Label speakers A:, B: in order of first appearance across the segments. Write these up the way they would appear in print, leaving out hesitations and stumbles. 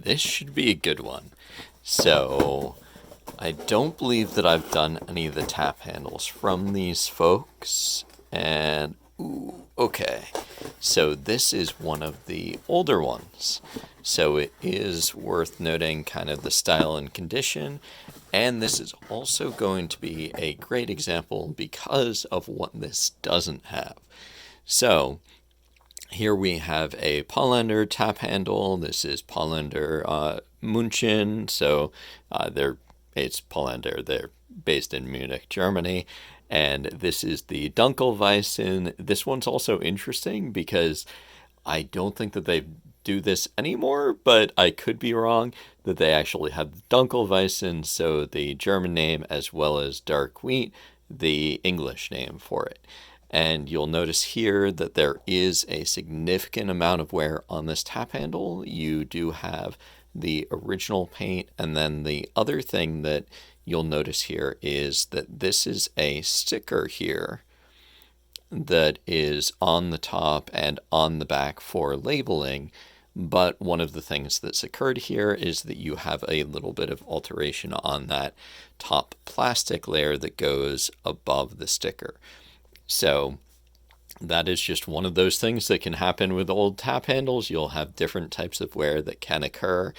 A: This should be a good one. So, I don't believe that I've done any of the tap handles from these folks. And, ooh, okay. So, this is one of the older ones. So, it is worth noting kind of the style and condition. And this is also going to be a great example because of what this doesn't have. So, here we have a Paulaner tap handle. This is Paulaner München. So it's Paulaner. They're based in Munich, Germany. And this is the Dunkelweizen. This one's also interesting because I don't think that they do this anymore, but I could be wrong, that they actually have the Dunkelweizen, so the German name, as well as dark wheat, the English name for it. And you'll notice here that there is a significant amount of wear on this tap handle. You do have the original paint, and then the other thing that you'll notice here is that this is a sticker here that is on the top and on the back for labeling. But one of the things that's occurred here is that you have a little bit of alteration on that top plastic layer that goes above the sticker. So that is just one of those things that can happen with old tap handles. You'll have different types of wear that can occur.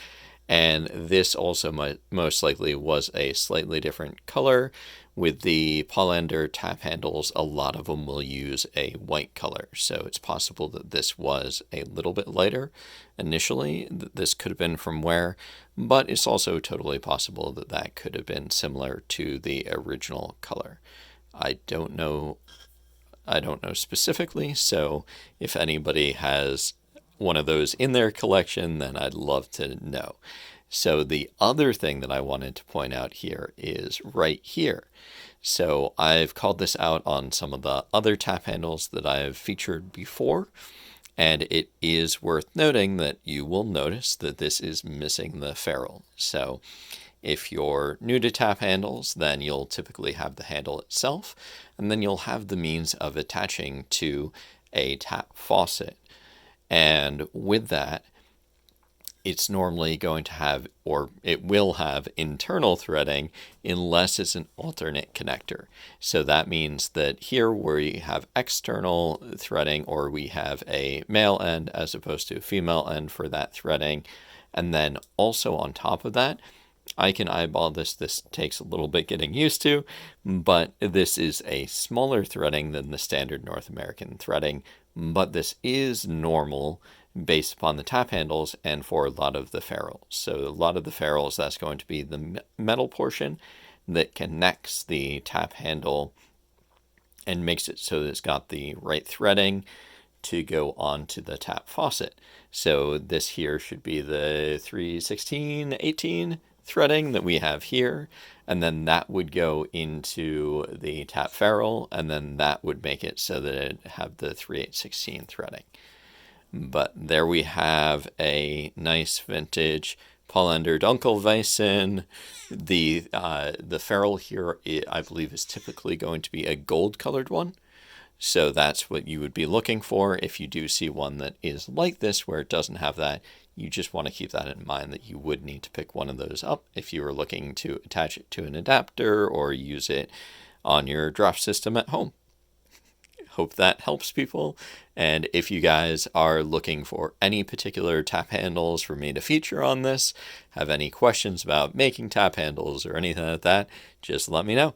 A: And this also most likely was a slightly different color. With the Paulaner tap handles, a lot of them will use a white color. So it's possible that this was a little bit lighter initially. This could have been from wear, but it's also totally possible that that could have been similar to the original color. I don't know specifically, so if anybody has one of those in their collection, then I'd love to know. So the other thing that I wanted to point out here is right here. So I've called this out on some of the other tap handles that I've featured before, and it is worth noting that you will notice that this is missing the ferrule. So if you're new to tap handles, then you'll typically have the handle itself, and then you'll have the means of attaching to a tap faucet. And with that, it's normally going to have, or it will have, internal threading unless it's an alternate connector. So that means that here we have external threading, or we have a male end as opposed to a female end for that threading. And then also on top of that, I can eyeball this. This takes a little bit getting used to, but this is a smaller threading than the standard North American threading, but this is normal based upon the tap handles and for a lot of the ferrules. So a lot of the ferrules, that's going to be the metal portion that connects the tap handle and makes it so that it's got the right threading to go onto the tap faucet. So this here should be the 3/16/18 threading that we have here, and then that would go into the tap ferrule, and then that would make it so that it have the 3/8/16 threading. But there we have a nice vintage Paulanerdunkel-weizen. The ferrule here, I believe, is typically going to be a gold-colored one. So that's what you would be looking for. If you do see one that is like this, where it doesn't have that, you just want to keep that in mind, that you would need to pick one of those up if you were looking to attach it to an adapter or use it on your draft system at home. Hope that helps people. And if you guys are looking for any particular tap handles for me to feature on this, have any questions about making tap handles or anything like that, just let me know.